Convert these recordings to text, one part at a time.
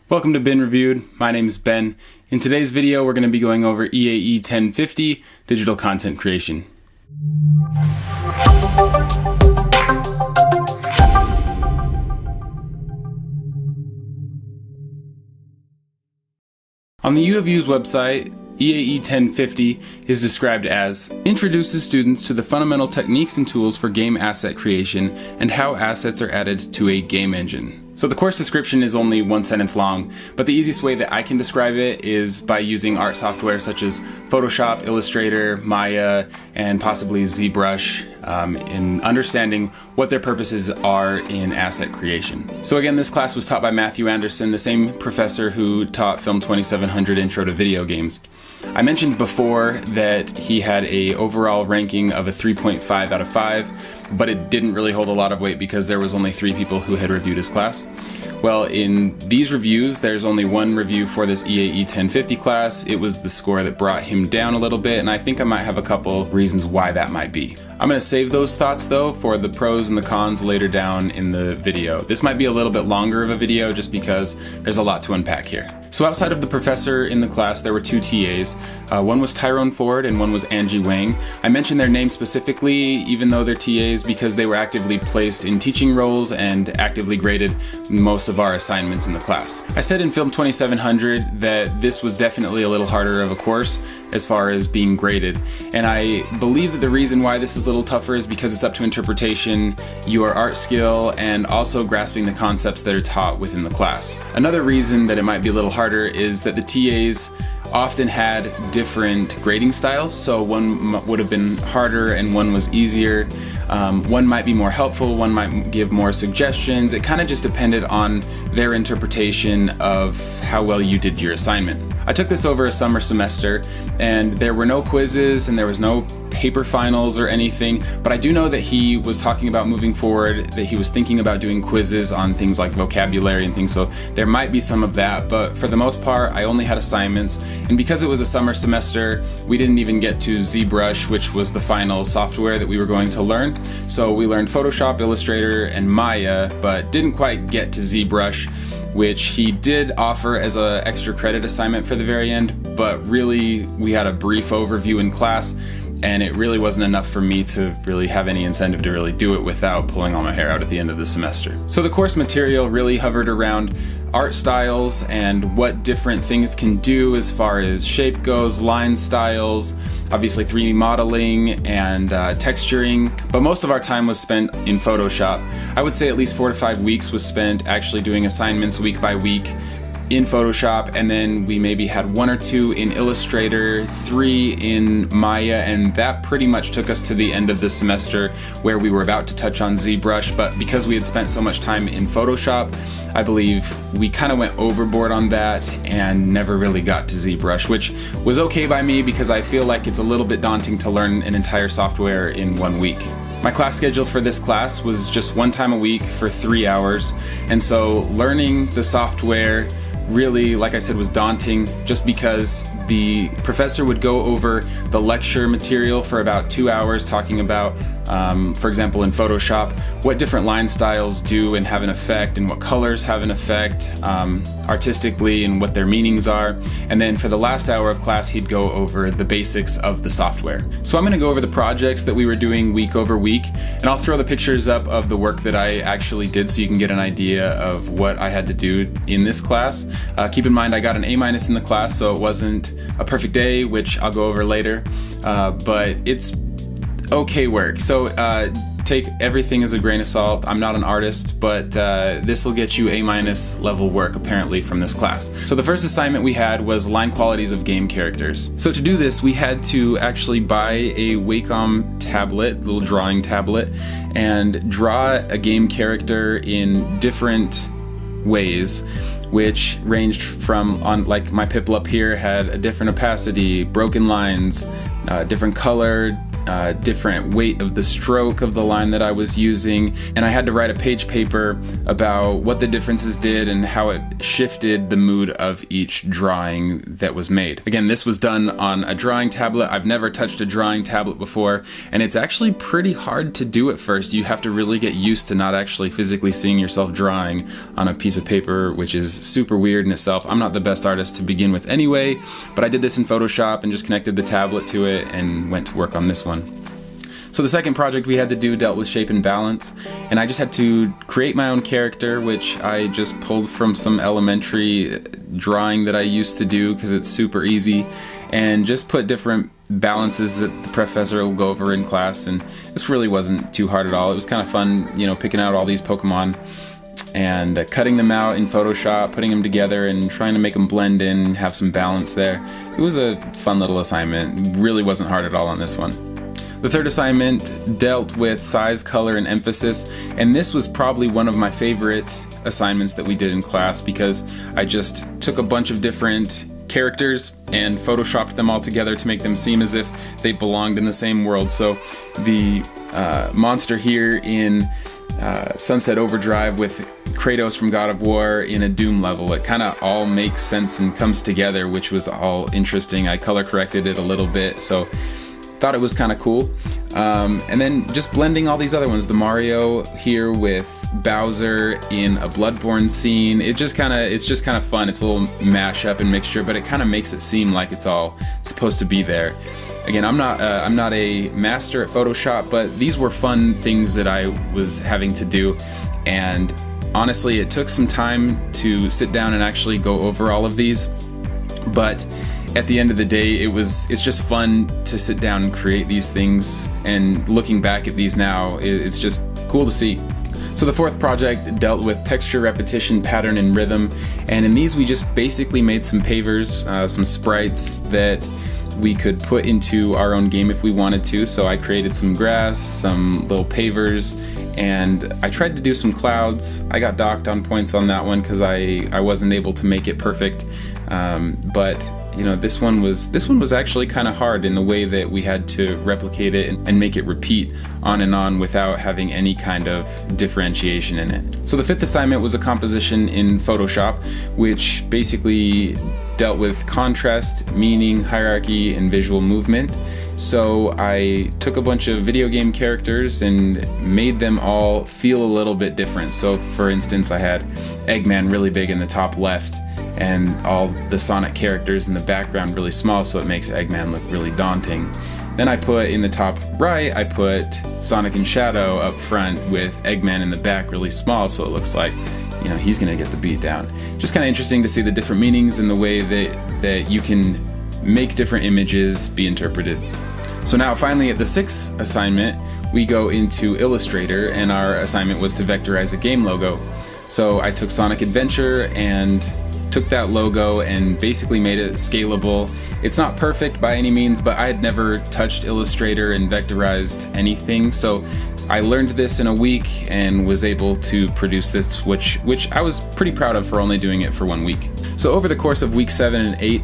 Welcome to Ben Reviewed. My name is Ben. In today's video, we're going to be going over EAE 1050, Digital Content Creation. On the U of U's website, EAE 1050 is described as introduces students to the fundamental techniques and tools for game asset creation and how assets are added to a game engine. So the course description is only one sentence long, but the easiest way that I can describe it is by using art software such as Photoshop, Illustrator, Maya, and possibly Zbrush in understanding what their purposes are in asset creation. So again, this class was taught by Matthew Anderson, the same professor who taught Film 2700 Intro to Video Games. I mentioned before that he had an overall ranking of a 3.5 out of 5, but it didn't really hold a lot of weight because there was only 3 people who had reviewed his class. Well, in these reviews, there's only one review for this EAE 1050 class. It was the score that brought him down a little bit, and I think I might have a couple reasons why that might be. I'm going to save those thoughts though for the pros and the cons later down in the video. This might be a little bit longer of a video just because there's a lot to unpack here. So outside of the professor in the class, there were 2 TAs. One was Tyrone Ford and one was Angie Wang. I mentioned their names specifically, even though they're TAs, because they were actively placed in teaching roles and actively graded most of our assignments in the class. I said in Film 2700 that this was definitely a little harder of a course as far as being graded. And I believe that the reason why this is a little tougher is because it's up to interpretation, your art skill, and also grasping the concepts that are taught within the class. Another reason that it might be a little harder is that the TAs often had different grading styles, so one would have been harder and one was easier. One might be more helpful, one might give more suggestions. It kind of just depended on their interpretation of how well you did your assignment. I took this over a summer semester and there were no quizzes and there was no paper finals or anything, but I do know that he was talking about moving forward, that he was thinking about doing quizzes on things like vocabulary and things, so there might be some of that, but for the most part I only had assignments, and because it was a summer semester we didn't even get to Zbrush, which was the final software that we were going to learn. So we learned Photoshop, Illustrator, and Maya, but didn't quite get to Zbrush, which he did offer as an extra credit assignment for the very end, but really we had a brief overview in class and it really wasn't enough for me to really have any incentive to really do it without pulling all my hair out at the end of the semester. So the course material really hovered around art styles and what different things can do as far as shape goes, line styles, obviously 3D modeling and texturing, but most of our time was spent in Photoshop. I would say at least 4 to 5 weeks was spent actually doing assignments week by week in Photoshop, and then we maybe had 1 or 2 in Illustrator, 3 in Maya, and that pretty much took us to the end of the semester where we were about to touch on Zbrush, but because we had spent so much time in Photoshop, I believe we kind of went overboard on that and never really got to Zbrush, which was okay by me because I feel like it's a little bit daunting to learn an entire software in 1 week. My class schedule for this class was just 1 time a week for 3 hours, and so learning the software really, like I said, was daunting just because the professor would go over the lecture material for about 2 hours talking about, for example, in Photoshop, what different line styles do and have an effect and what colors have an effect artistically and what their meanings are. And then for the last hour of class, he'd go over the basics of the software. So I'm going to go over the projects that we were doing week over week, and I'll throw the pictures up of the work that I actually did so you can get an idea of what I had to do in this class. Keep in mind I got an A- in the class, so it wasn't a perfect A, which I'll go over later, but it's okay work. So take everything as a grain of salt. I'm not an artist, but this will get you A- level work apparently from this class. So the first assignment we had was line qualities of game characters. So to do this, we had to actually buy a Wacom tablet, little drawing tablet, and draw a game character in different ways, which ranged from, on like my pipple up here had a different opacity, broken lines, different color, different weight of the stroke of the line that I was using, and I had to write a page paper about what the differences did and how it shifted the mood of each drawing that was made. Again, this was done on a drawing tablet. I've never touched a drawing tablet before, and it's actually pretty hard to do at first. You have to really get used to not actually physically seeing yourself drawing on a piece of paper, which is super weird in itself. I'm not the best artist to begin with anyway, but I did this in Photoshop and just connected the tablet to it and went to work on this one. So the second project we had to do dealt with shape and balance, and I just had to create my own character, which I just pulled from some elementary drawing that I used to do because it's super easy, and just put different balances that the professor will go over in class, and this really wasn't too hard at all. It was kind of fun, you know, picking out all these Pokemon and cutting them out in Photoshop, putting them together and trying to make them blend in, have some balance there. It was a fun little assignment. It really wasn't hard at all on this one. The third assignment dealt with size, color, and emphasis, and this was probably one of my favorite assignments that we did in class because I just took a bunch of different characters and photoshopped them all together to make them seem as if they belonged in the same world. So the monster here in Sunset Overdrive with Kratos from God of War in a Doom level, it kind of all makes sense and comes together, which was all interesting. I color corrected it a little bit, so thought it was kind of cool. And then just blending all these other ones, the Mario here with Bowser in a Bloodborne scene. It's just kind of fun. It's a little mashup and mixture, but it kind of makes it seem like it's all supposed to be there. Again, I'm not a master at Photoshop, but these were fun things that I was having to do, and honestly, it took some time to sit down and actually go over all of these, but at the end of the day, it's just fun to sit down and create these things, and looking back at these now, it's just cool to see. So the fourth project dealt with texture, repetition, pattern, and rhythm, and in these we just basically made some pavers, some sprites that we could put into our own game if we wanted to. So I created some grass, some little pavers, and I tried to do some clouds. I got docked on points on that one because I wasn't able to make it perfect, but you know, this one was actually kind of hard in the way that we had to replicate it and make it repeat on and on without having any kind of differentiation in it. So the fifth assignment was a composition in Photoshop, which basically dealt with contrast, meaning, hierarchy, and visual movement. So I took a bunch of video game characters and made them all feel a little bit different. So for instance, I had Eggman really big in the top left, and all the Sonic characters in the background really small, so it makes Eggman look really daunting. Then I put in the top right, I put Sonic and Shadow up front with Eggman in the back really small, so it looks like, you know, he's gonna get the beat down. Just kind of interesting to see the different meanings and the way that you can make different images be interpreted. So now finally at the sixth assignment, we go into Illustrator, and our assignment was to vectorize a game logo. So I took Sonic Adventure and took that logo and basically made it scalable. It's not perfect by any means, but I had never touched Illustrator and vectorized anything, so I learned this in a week and was able to produce this, which I was pretty proud of for only doing it for 1 week. So over the course of week 7 and 8,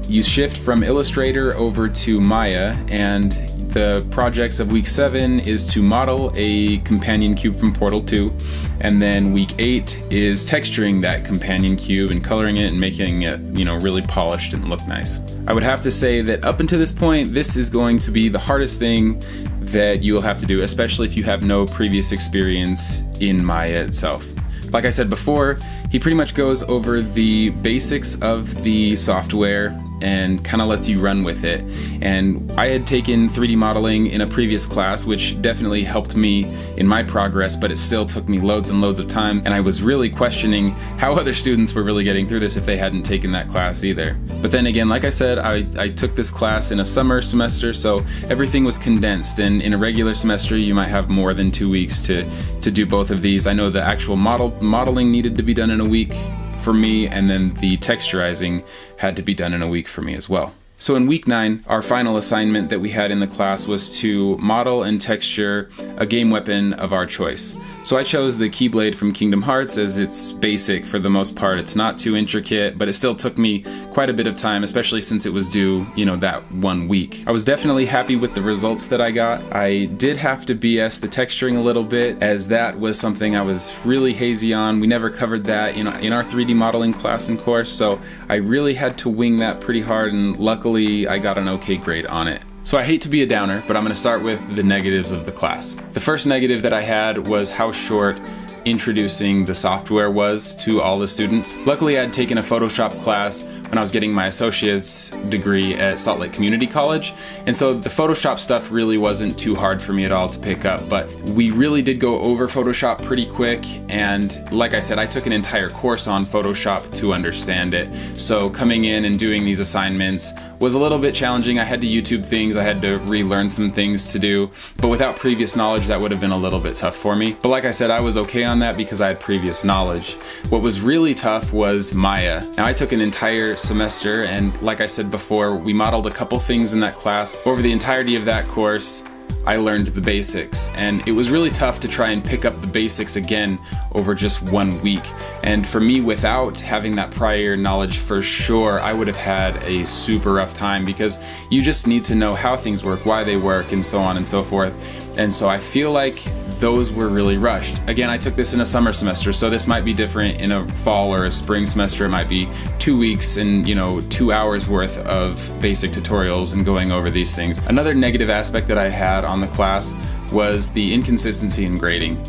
you shift from Illustrator over to Maya, and the projects of week 7 is to model a companion cube from Portal 2, and then week 8 is texturing that companion cube and coloring it and making it, you know, really polished and look nice. I would have to say that up until this point, this is going to be the hardest thing that you will have to do, especially if you have no previous experience in Maya itself. Like I said before, he pretty much goes over the basics of the software and kind of lets you run with it. And I had taken 3D modeling in a previous class, which definitely helped me in my progress, but it still took me loads and loads of time, and I was really questioning how other students were really getting through this if they hadn't taken that class either. But then again, like I said, I took this class in a summer semester, so everything was condensed, and in a regular semester you might have more than 2 weeks to do both of these. I know the actual modeling needed to be done in a week for me, and then the texturizing had to be done in a week for me as well. So in week 9, our final assignment that we had in the class was to model and texture a game weapon of our choice. So I chose the Keyblade from Kingdom Hearts as it's basic for the most part. It's not too intricate, but it still took me quite a bit of time, especially since it was due, that 1 week. I was definitely happy with the results that I got. I did have to BS the texturing a little bit, as that was something I was really hazy on. We never covered that in our 3D modeling class and course, so I really had to wing that pretty hard, and luckily I got an okay grade on it. So I hate to be a downer, but I'm going to start with the negatives of the class. The first negative that I had was how short introducing the software was to all the students. Luckily, I'd taken a Photoshop class when I was getting my associate's degree at Salt Lake Community College, and so the Photoshop stuff really wasn't too hard for me at all to pick up, but we really did go over Photoshop pretty quick, and like I said, I took an entire course on Photoshop to understand it, so coming in and doing these assignments was a little bit challenging. I had to YouTube things, I had to relearn some things to do, but without previous knowledge that would have been a little bit tough for me. But like I said, I was okay on that because I had previous knowledge. What was really tough was Maya. Now I took an entire semester, and like I said before, we modeled a couple things in that class. Over the entirety of that course, I learned the basics, and it was really tough to try and pick up the basics again over just 1 week. And for me, without having that prior knowledge, for sure, I would have had a super rough time, because you just need to know how things work, why they work, and so on and so forth. And so I feel like those were really rushed. Again, I took this in a summer semester, so this might be different in a fall or a spring semester. It might be 2 weeks and 2 hours worth of basic tutorials and going over these things. Another negative aspect that I had on the class was the inconsistency in grading.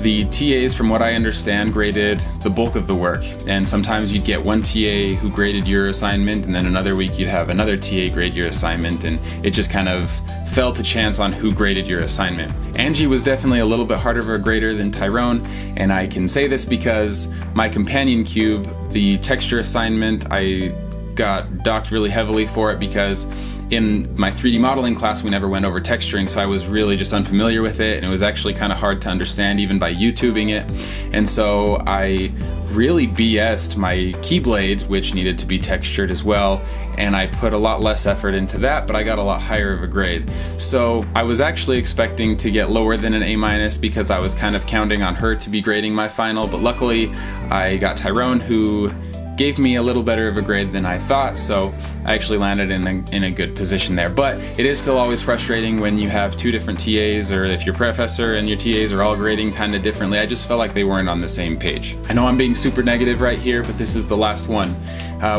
The TAs, from what I understand, graded the bulk of the work, and sometimes you'd get one TA who graded your assignment, and then another week you'd have another TA grade your assignment, and it just kind of fell to chance on who graded your assignment. Angie was definitely a little bit harder of a grader than Tyrone, and I can say this because my companion cube, the texture assignment, I got docked really heavily for it because in my 3D modeling class we never went over texturing, so I was really just unfamiliar with it, and it was actually kind of hard to understand even by YouTubing it. And so I really BS'd my Keyblade, which needed to be textured as well, and I put a lot less effort into that, but I got a lot higher of a grade. So I was actually expecting to get lower than an A- because I was kind of counting on her to be grading my final, but luckily I got Tyrone, who gave me a little better of a grade than I thought, so I actually landed in a good position there. But it is still always frustrating when you have two different TAs, or if your professor and your TAs are all grading kind of differently. I just felt like they weren't on the same page. I know I'm being super negative right here, but this is the last one.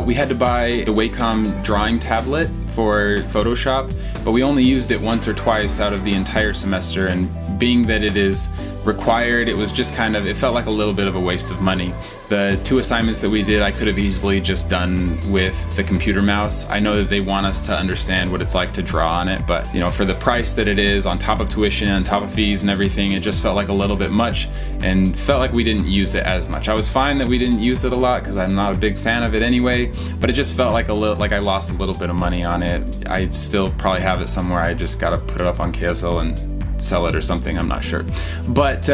We had to buy the Wacom drawing tablet for Photoshop, but we only used it once or twice out of the entire semester, and being that it is required, it was just it felt like a little bit of a waste of money. The 2 assignments that we did, I could have easily just done with the computer mouse. I know that they want us to understand what it's like to draw on it, but for the price that it is, on top of tuition, on top of fees and everything, it just felt like a little bit much, and felt like we didn't use it as much. I was fine that we didn't use it a lot because I'm not a big fan of it anyway, but it just felt like like I lost a little bit of money on it. I still probably have it somewhere. I just gotta put it up on KSL and sell it or something, I'm not sure. But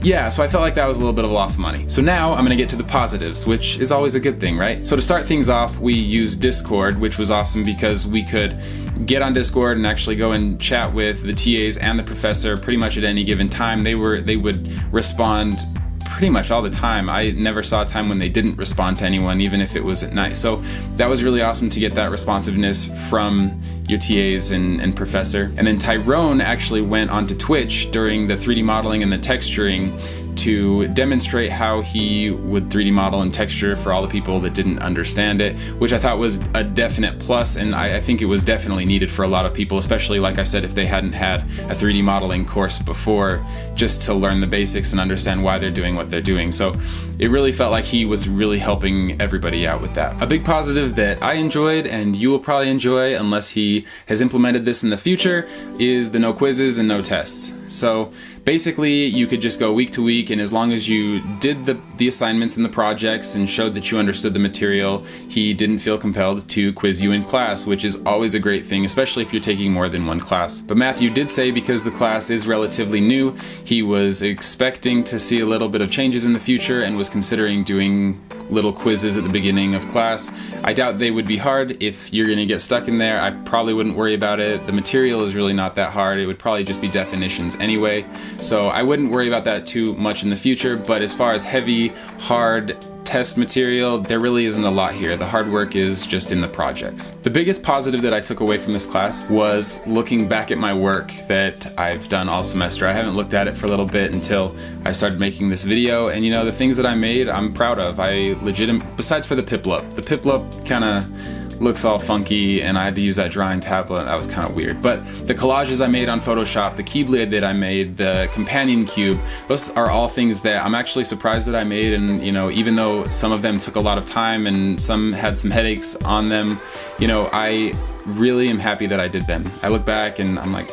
yeah, so I felt like that was a little bit of a loss of money. So now I'm gonna get to the positives, which is always a good thing, right? So to start things off, we used Discord, which was awesome because we could get on Discord and actually go and chat with the TAs and the professor pretty much at any given time. They would respond pretty much all the time. I never saw a time when they didn't respond to anyone, even if it was at night. So that was really awesome to get that responsiveness from your TAs and professor. And then Tyrone actually went onto Twitch during the 3D modeling and the texturing to demonstrate how he would 3D model and texture for all the people that didn't understand it, which I thought was a definite plus, and I think it was definitely needed for a lot of people, especially, like I said, if they hadn't had a 3D modeling course before, just to learn the basics and understand why they're doing what they're doing. So it really felt like he was really helping everybody out with that. A big positive that I enjoyed, and you will probably enjoy unless he has implemented this in the future, is the no quizzes and no tests. So basically, you could just go week to week, and as long as you did the assignments and the projects and showed that you understood the material, he didn't feel compelled to quiz you in class, which is always a great thing, especially if you're taking more than one class. But Matthew did say, because the class is relatively new, he was expecting to see a little bit of changes in the future and was considering doing little quizzes at the beginning of class. I doubt they would be hard. If you're going to get stuck in there, I probably wouldn't worry about it. The material is really not that hard. It would probably just be definitions anyway. So I wouldn't worry about that too much in the future. But as far as heavy, hard test material, there really isn't a lot here. The hard work is just in the projects. The biggest positive that I took away from this class was looking back at my work that I've done all semester. I haven't looked at it for a little bit until I started making this video, and you know, the things that I made, I'm proud of. Besides for the Piplup. The Piplup kind of looks all funky and I had to use that drawing tablet. That was kind of weird. But the collages I made on Photoshop, the Keyblade that I made, the companion cube, those are all things that I'm actually surprised that I made. And you know, even though some of them took a lot of time and some had some headaches on them, you know, I really am happy that I did them. I look back and I'm like,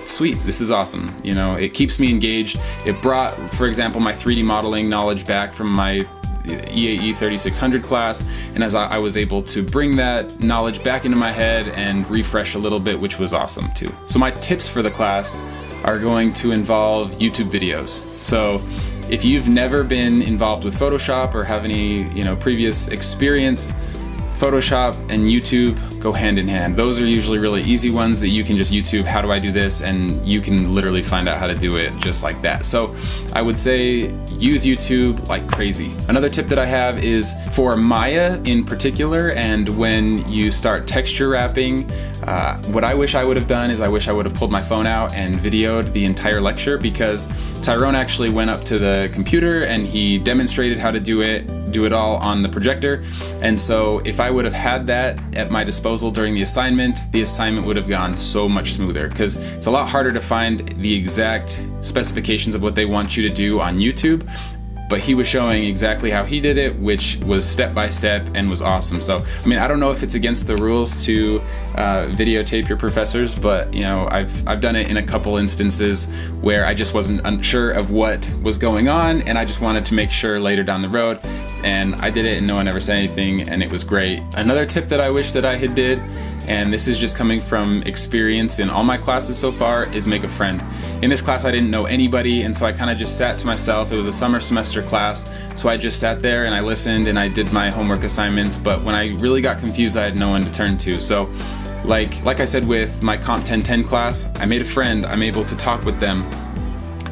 sweet, this is awesome. You know, it keeps me engaged. It brought, for example, my 3D modeling knowledge back from my EAE 3600 class, and as I was able to bring that knowledge back into my head and refresh a little bit, which was awesome too. So my tips for the class are going to involve YouTube videos. So if you've never been involved with Photoshop or have any, you know, previous experience, Photoshop and YouTube go hand in hand. Those are usually really easy ones that you can just YouTube, how do I do this? And you can literally find out how to do it just like that. So I would say use YouTube like crazy. Another tip that I have is for Maya in particular, and when you start texture wrapping, what I wish I would have done is I wish I would have pulled my phone out and videoed the entire lecture, because Tyrone actually went up to the computer and he demonstrated how to do it all on the projector. And so if I would have had that at my disposal during the assignment would have gone so much smoother, because it's a lot harder to find the exact specifications of what they want you to do on YouTube. But he was showing exactly how he did it, which was step by step and was awesome. So, I mean, I don't know if it's against the rules to videotape your professors, but you know, I've done it in a couple instances where I just wasn't unsure of what was going on, and I just wanted to make sure later down the road, and I did it and no one ever said anything, and it was great. Another tip that I wish that I had did, and this is just coming from experience in all my classes so far, is make a friend. In this class I didn't know anybody, and so I kind of just sat to myself. It was a summer semester class, so I just sat there and I listened and I did my homework assignments, but when I really got confused I had no one to turn to. So like I said with my Comp 1010 class, I made a friend, I'm able to talk with them,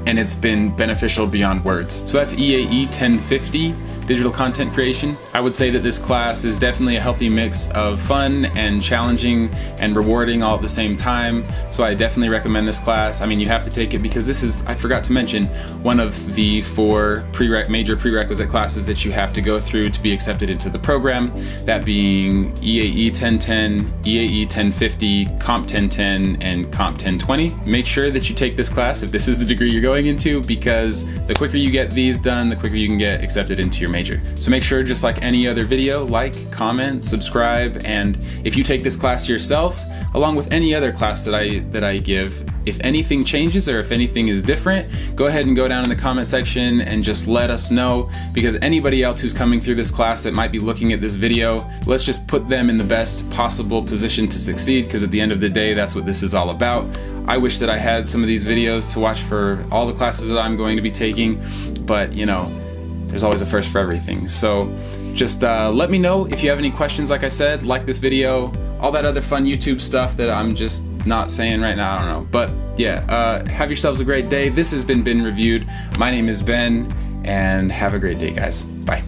and it's been beneficial beyond words. So that's EAE 1050. Digital content creation. I would say that this class is definitely a healthy mix of fun and challenging and rewarding all at the same time. So I definitely recommend this class. I mean, you have to take it because this is, I forgot to mention, one of the 4 major prerequisite classes that you have to go through to be accepted into the program, that being EAE 1010, EAE 1050, Comp 1010, and Comp 1020. Make sure that you take this class if this is the degree you're going into, because the quicker you get these done, the quicker you can get accepted into your major. So make sure, just like any other video, like, comment, subscribe, and if you take this class yourself, along with any other class that I give, if anything changes or if anything is different, go ahead and go down in the comment section and just let us know, because anybody else who's coming through this class that might be looking at this video, let's just put them in the best possible position to succeed, because at the end of the day, that's what this is all about. I wish that I had some of these videos to watch for all the classes that I'm going to be taking, but you know, there's always a first for everything. So just let me know if you have any questions. Like I said, like this video, all that other fun YouTube stuff that I'm just not saying right now, I don't know. But yeah, have yourselves a great day. This has been Reviewed. My name is Ben, and have a great day, guys. Bye.